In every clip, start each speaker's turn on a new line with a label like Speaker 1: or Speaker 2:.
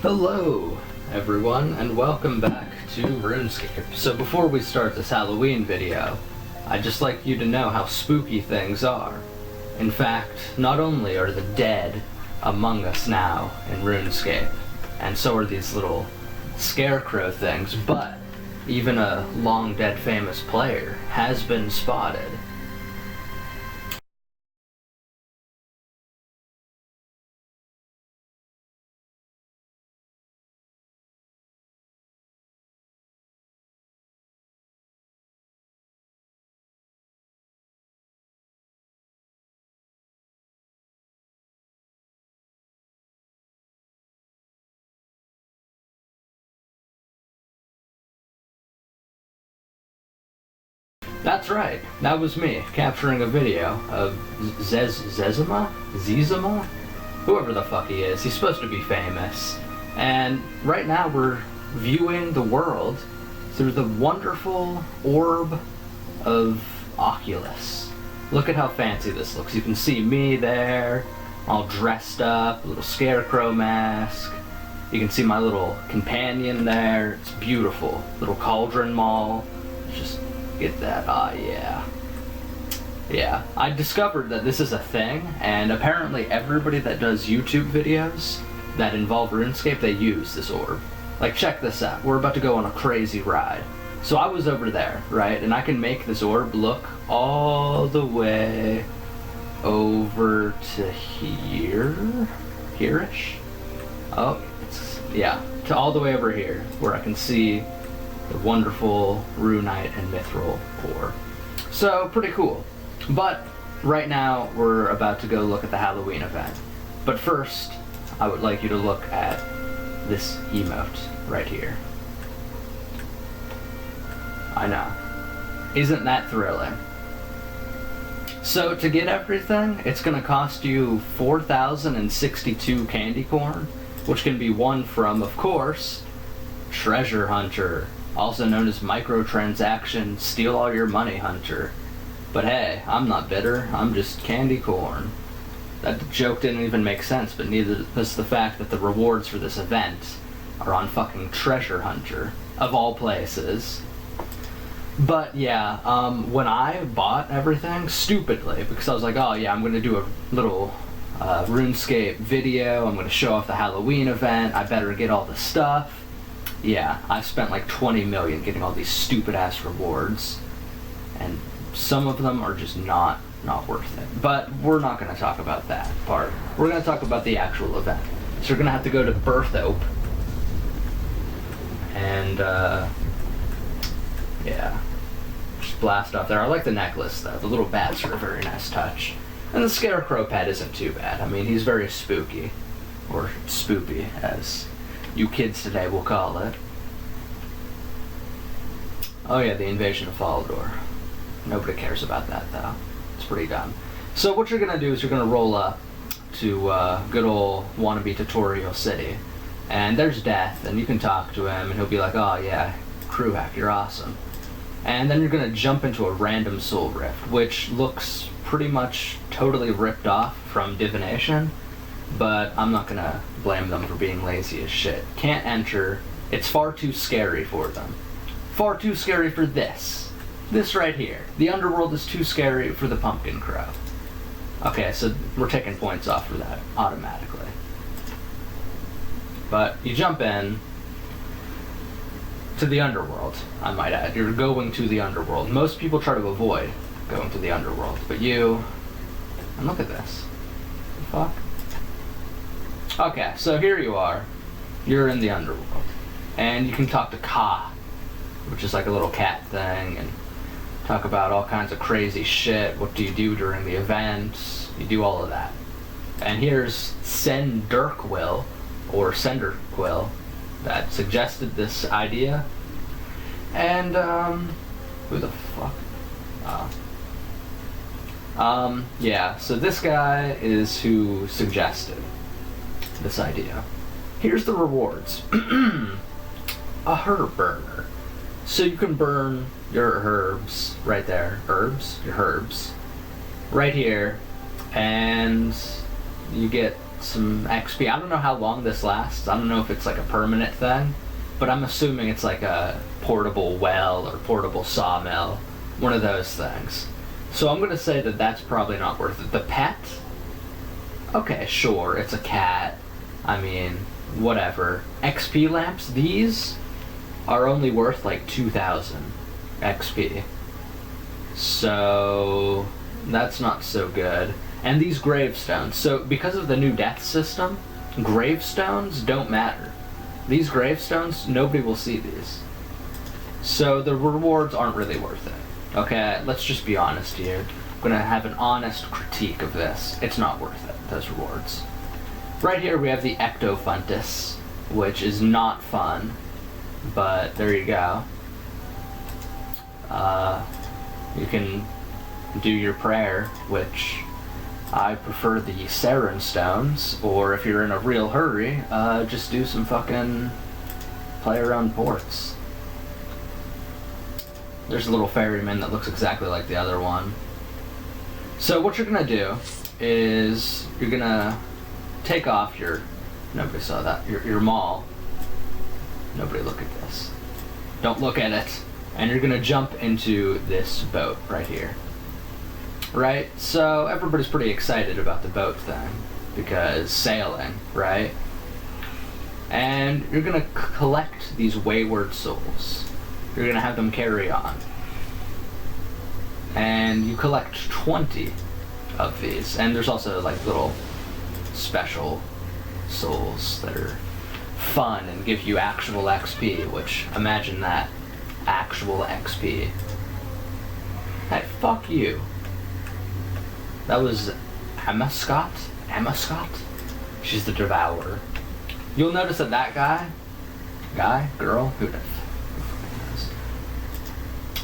Speaker 1: Hello, everyone, and welcome back to Runescape. So before we start this Halloween video, I'd just like you to know how spooky things are. In fact, not only are the dead among us now in Runescape, and so are these little scarecrow things, but even a long-dead famous player has been spotted. That's right, that was me, capturing a video of Zezima? Whoever the fuck he is, he's supposed to be famous. And right now we're viewing the world through the wonderful orb of Oculus. Look at how fancy this looks. You can see me there, all dressed up, a little scarecrow mask. You can see my little companion there, it's beautiful. Little cauldron mall, just get that, yeah. Yeah, I discovered that this is a thing, and apparently everybody that does YouTube videos that involve RuneScape, they use this orb. Like, check this out, we're about to go on a crazy ride. So I was over there, right, and I can make this orb look all the way over to here? Here-ish? Oh, yeah, to all the way over here, where I can see the wonderful Runite and Mithril ore. So, pretty cool. But, right now, we're about to go look at the Halloween event. But first, I would like you to look at this emote right here. I know. Isn't that thrilling? So, to get everything, it's gonna cost you 4,062 candy corn, which can be won from, of course, Treasure Hunter, also known as microtransaction, steal all your money hunter. But hey, I'm not bitter, I'm just candy corn. That joke didn't even make sense, but neither does the fact that the rewards for this event are on fucking Treasure Hunter, of all places. But yeah, when I bought everything, stupidly, because I was like, oh yeah, I'm gonna do a little RuneScape video, I'm gonna show off the Halloween event, I better get all the stuff. Yeah, I spent like 20 million getting all these stupid ass rewards, and some of them are just not worth it. But we're not going to talk about that part. We're going to talk about the actual event. So we're going to have to go to Berthope, and yeah, just blast off there. I like the necklace though. The little bats are a very nice touch, and the scarecrow pet isn't too bad. I mean, he's very spooky, or spoopy as you kids today will call it. Oh yeah, the invasion of Falador. Nobody cares about that though. It's pretty dumb. So what you're gonna do is you're gonna roll up to good old wannabe tutorial city, and there's Death, and you can talk to him, and he'll be like, oh yeah, crew hack, you're awesome. And then you're gonna jump into a random soul rift, which looks pretty much totally ripped off from Divination, but I'm not gonna blame them for being lazy as shit. Can't enter. It's far too scary for them. Far too scary for this. This right here. The underworld is too scary for the pumpkin crow. Okay, so we're taking points off for that automatically. But you jump in to the underworld, I might add. You're going to the underworld. Most people try to avoid going to the underworld, but you... And look at this. The fuck? Okay, so here you are. You're in the underworld. And you can talk to Ka, which is like a little cat thing, and talk about all kinds of crazy shit. What do you do during the event? You do all of that. And here's Senderquill, or Senderquill, that suggested this idea. And, who the fuck? Yeah, so this guy is who suggested this idea. Here's the rewards. A herb burner. So you can burn your herbs right there. Herbs? Your herbs. Right here. And you get some XP. I don't know how long this lasts. I don't know if it's like a permanent thing, but I'm assuming it's like a portable well or portable sawmill, one of those things. So I'm gonna say that that's probably not worth it. The pet? Okay, sure, it's a cat. I mean, whatever. XP lamps, these are only worth like 2,000 XP. So that's not so good. And these gravestones. So because of the new death system, gravestones don't matter. These gravestones, nobody will see these. So the rewards aren't really worth it. Okay, let's just be honest here. I'm gonna have an honest critique of this. It's not worth it, those rewards. Right here we have the Ectofuntus, which is not fun, but there you go. You can do your prayer, which I prefer the Saren stones, or if you're in a real hurry, just do some fucking play around ports. There's a little ferryman that looks exactly like the other one. So what you're gonna do is you're gonna take off your, nobody saw that, your maul. Nobody look at this. Don't look at it. And you're gonna jump into this boat right here. Right? So everybody's pretty excited about the boat thing because sailing, right? And you're gonna collect these wayward souls. You're gonna have them carry on. And you collect 20 of these. And there's also like little special souls that are fun and give you actual XP, which, imagine that. Actual XP. Hey, fuck you. That was Emma Scott? She's the Devourer. You'll notice that that guy, girl, who knows?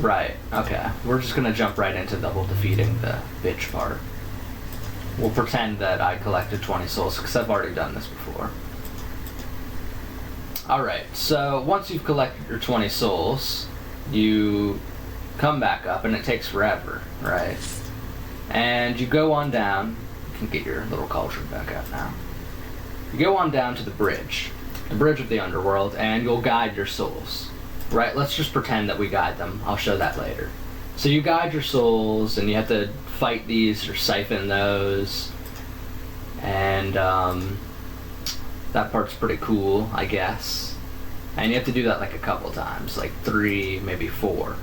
Speaker 1: Right, okay. We're just gonna jump right into the whole defeating the bitch part. We'll pretend that I collected 20 souls, because I've already done this before. Alright, so once you've collected your 20 souls, you come back up, and it takes forever, right? And you go on down, you can get your little cauldron back out now. You go on down to the bridge of the underworld, and you'll guide your souls. Right, let's just pretend that we guide them. I'll show that later. So you guide your souls, and you have to fight these or siphon those. And that part's pretty cool, I guess. And you have to do that like a couple times, like 3, maybe 4.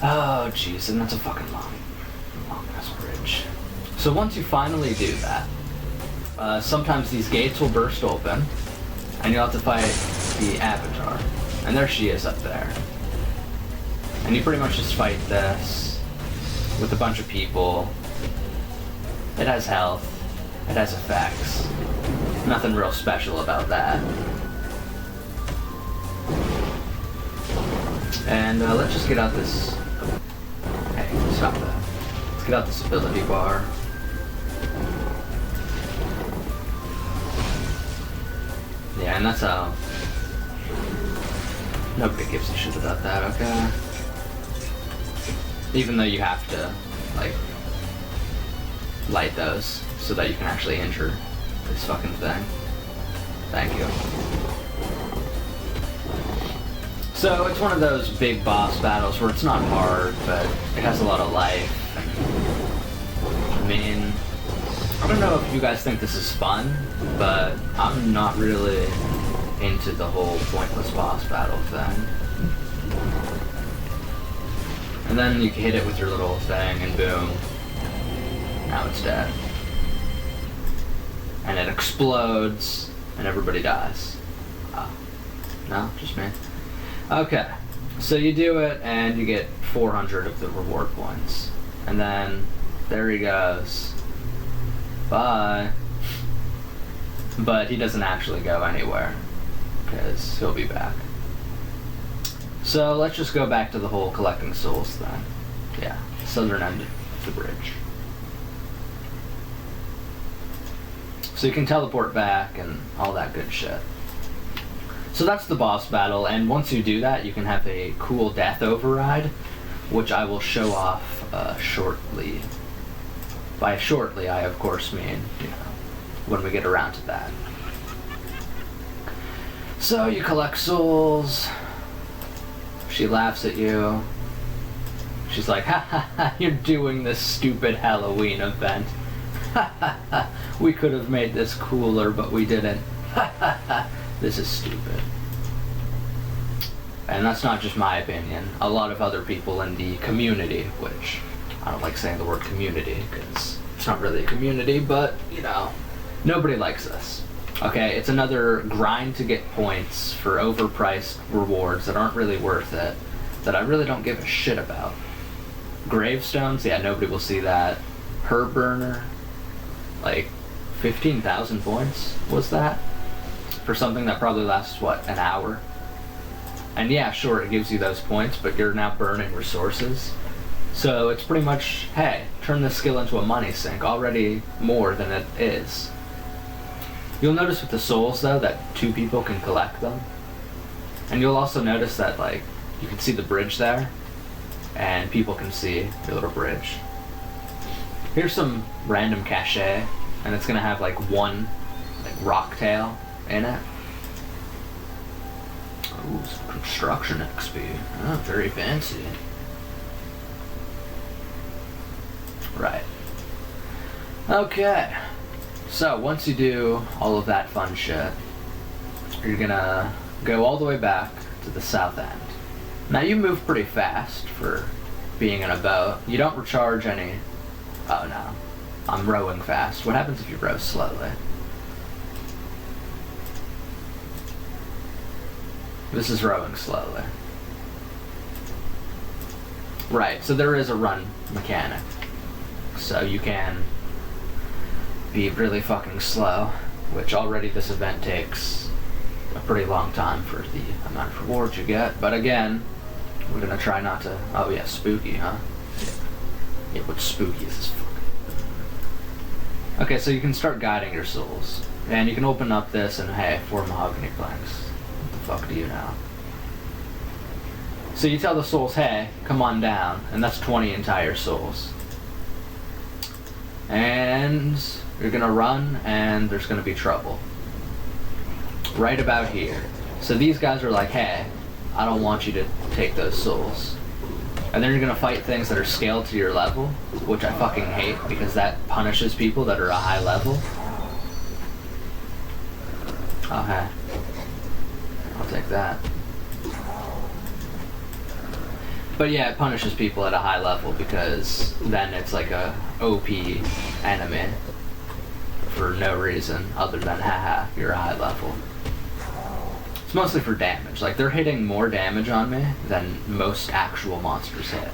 Speaker 1: Oh, jeez, and that's a fucking long ass bridge. So once you finally do that, sometimes these gates will burst open, and you'll have to fight the Avatar. And there she is up there. And you pretty much just fight this with a bunch of people. It has health. It has effects. Nothing real special about that. And let's just get out this... Hey, stop that. Let's get out this ability bar. Yeah, and that's how... Nobody gives a shit about that, okay? Even though you have to, like, light those so that you can actually injure this fucking thing. Thank you. So it's one of those big boss battles where it's not hard, but it has a lot of life. I mean, I don't know if you guys think this is fun, but I'm not really into the whole pointless boss battle thing. And then you hit it with your little thing and boom, now it's dead. And it explodes and everybody dies. Oh, no, just me. Okay, so you do it and you get 400 of the reward points. And then there he goes. Bye. But he doesn't actually go anywhere, because he'll be back. So let's just go back to the whole collecting souls thing. Yeah, southern end of the bridge. So you can teleport back and all that good shit. So that's the boss battle, and once you do that, you can have a cool death override, which I will show off shortly. By shortly, I of course mean, when we get around to that. So you collect souls. She laughs at you. She's like, ha ha ha, you're doing this stupid Halloween event. Ha ha ha, we could have made this cooler, but we didn't. Ha ha ha, this is stupid. And that's not just my opinion. A lot of other people in the community, which I don't like saying the word community because it's not really a community, but, you know, nobody likes us. Okay, it's another grind to get points for overpriced rewards that aren't really worth it, that I really don't give a shit about. Gravestones, yeah, nobody will see that. Herb burner, like 15,000 points was that? For something that probably lasts, what, an hour? And yeah, sure, it gives you those points, but you're now burning resources. So it's pretty much, hey, turn this skill into a money sink, already more than it is. You'll notice with the souls, though, that 2 people can collect them. And you'll also notice that, like, you can see the bridge there, and people can see your little bridge. Here's some random cachet, and it's gonna have, like, 1, like, rock tail in it. Ooh, some construction XP. Oh, very fancy. Right. Okay. So, once you do all of that fun shit, you're gonna go all the way back to the south end. Now, you move pretty fast for being in a boat. You don't recharge any... Oh, no. I'm rowing fast. What happens if you row slowly? This is rowing slowly. Right, so there is a run mechanic. So you can be really fucking slow, which already this event takes a pretty long time for the amount of rewards you get. But again, we're gonna try not to... Oh yeah, spooky, huh? Yeah, what's spooky is this fucking... Okay, so you can start guiding your souls. And you can open up this and, hey, 4 mahogany planks. What the fuck do you know? So you tell the souls, hey, come on down, and that's 20 entire souls. And you're gonna run, and there's gonna be trouble. Right about here. So these guys are like, hey, I don't want you to take those souls. And then you're gonna fight things that are scaled to your level, which I fucking hate, because that punishes people that are a high level. Oh, hey. I'll take that. But yeah, it punishes people at a high level because then it's like a OP enemy for no reason other than haha, you're a high level. It's mostly for damage. Like, they're hitting more damage on me than most actual monsters hit.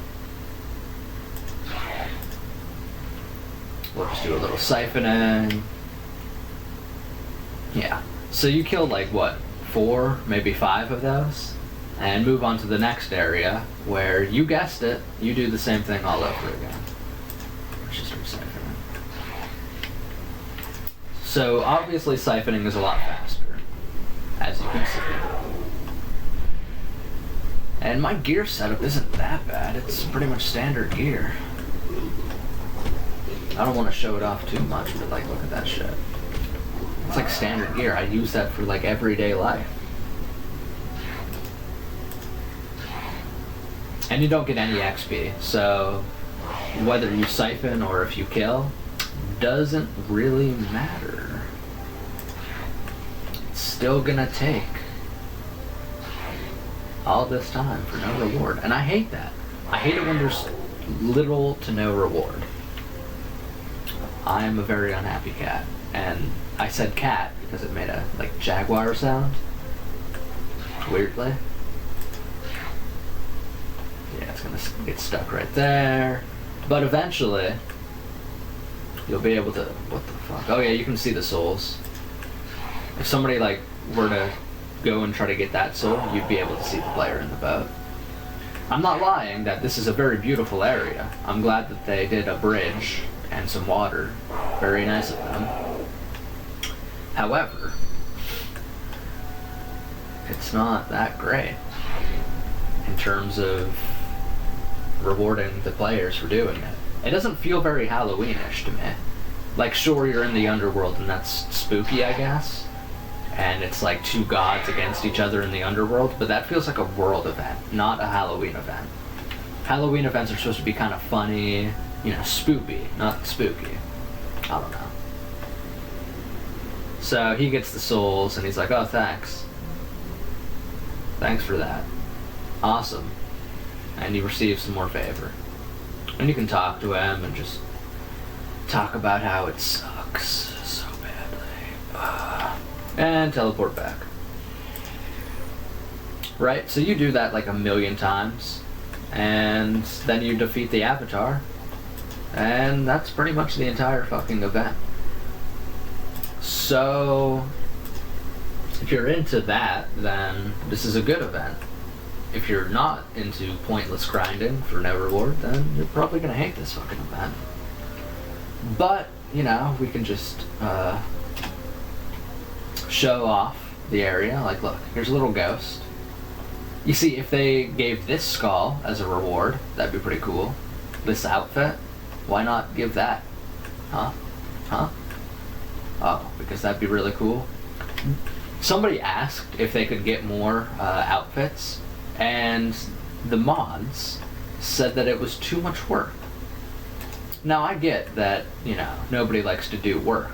Speaker 1: We'll just do a little siphoning. Yeah. So you killed like, what, 4, maybe 5 of those? And move on to the next area where, you guessed it, you do the same thing all over again. Let's just do siphoning. So obviously siphoning is a lot faster, as you can see. And my gear setup isn't that bad. It's pretty much standard gear. I don't want to show it off too much, but like, look at that shit. It's like standard gear. I use that for like everyday life. And you don't get any XP, so whether you siphon or if you kill, doesn't really matter. It's still gonna take all this time for no reward, and I hate that. I hate it when there's little to no reward. I am a very unhappy cat, and I said cat because it made a like jaguar sound, weirdly. Yeah, it's gonna get stuck right there. But eventually, you'll be able to... What the fuck? Oh yeah, you can see the souls. If somebody like were to go and try to get that soul, you'd be able to see the player in the boat. I'm not lying that this is a very beautiful area. I'm glad that they did a bridge and some water. Very nice of them. However, it's not that great in terms of rewarding the players for doing it. It doesn't feel very Halloweenish to me. Like, sure, you're in the underworld, and that's spooky, I guess. And it's like two gods against each other in the underworld, but that feels like a world event, not a Halloween event. Halloween events are supposed to be kind of funny, you know, spoopy, not spooky. I don't know. So he gets the souls, and he's like, oh, thanks. Thanks for that. Awesome. And he receives some more favor. And you can talk to him and just talk about how it sucks so badly. And teleport back. Right, so you do that like 1,000,000 times, and then you defeat the Avatar, and that's pretty much the entire fucking event. So, if you're into that, then this is a good event. If you're not into pointless grinding for no reward, then you're probably gonna hate this fucking event. But, you know, we can just show off the area. Like, look, here's a little ghost. You see, if they gave this skull as a reward, that'd be pretty cool. This outfit, why not give that? Huh? Huh? Oh, because that'd be really cool. Somebody asked if they could get more outfits, and the mods said that it was too much work. Now, I get that, you know, nobody likes to do work.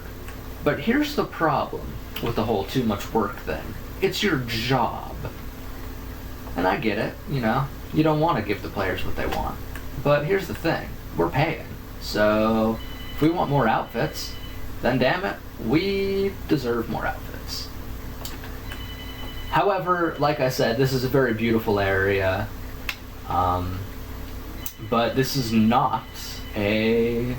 Speaker 1: But here's the problem with the whole too much work thing. It's your job. And I get it, you know. You don't want to give the players what they want. But here's the thing. We're paying. So, if we want more outfits, then damn it, we deserve more outfits. However, like I said, this is a very beautiful area. But this is not a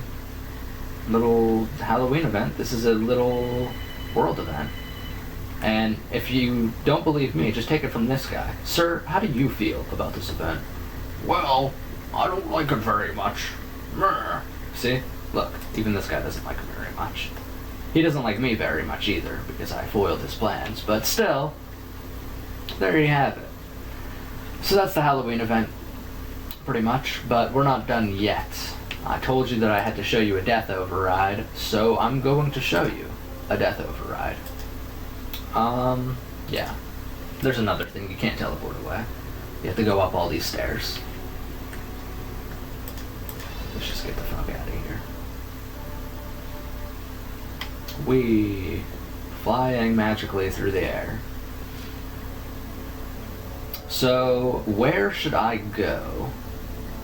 Speaker 1: little Halloween event. This is a little world event. And if you don't believe me, just take it from this guy. Sir, how do you feel about this event? Well, I don't like it very much. See? Look, even this guy doesn't like it very much. He doesn't like me very much either, because I foiled his plans. But still, there you have it. So that's the Halloween event, pretty much. But we're not done yet. I told you that I had to show you a death override, so I'm going to show you a death override. Yeah. There's another thing, you can't teleport away. You have to go up all these stairs. Let's just get the fuck out of here. We flying magically through the air. So, where should I go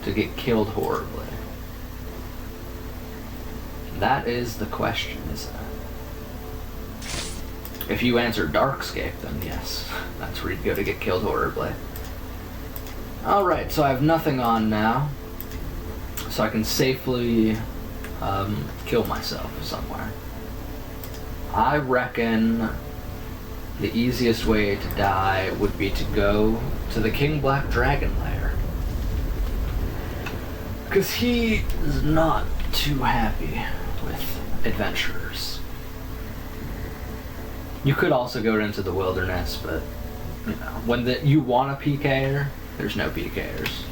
Speaker 1: to get killed horribly? That is the question, isn't it? If you answer Darkscape, then yes, that's where you go to get killed horribly. Alright, so I have nothing on now, so I can safely kill myself somewhere. I reckon the easiest way to die would be to go to the King Black Dragon lair. Because he is not too happy with adventurers. You could also go into the wilderness, but, you know, when you want a PKer, there's no PKers.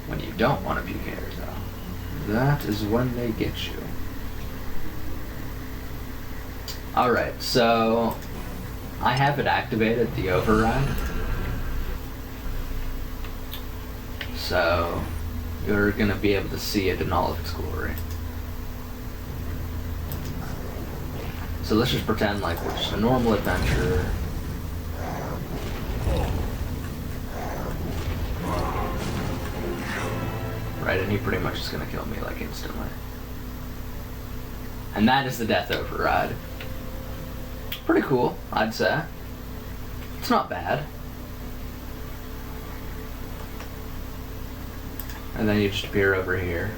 Speaker 1: When you don't want a PKer, though, that is when they get you. Alright, so I have it activated, the override. So you're going to be able to see it in all of its glory. So let's just pretend like we're just a normal adventurer. Right, and he pretty much is going to kill me like instantly. And that is the death override. Pretty cool, I'd say. It's not bad. And then you just appear over here.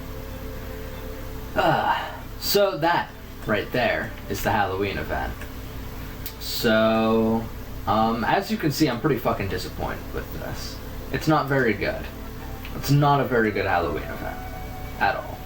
Speaker 1: So that right there is the Halloween event. So, as you can see, I'm pretty fucking disappointed with this. It's not very good. It's not a very good Halloween event. At all.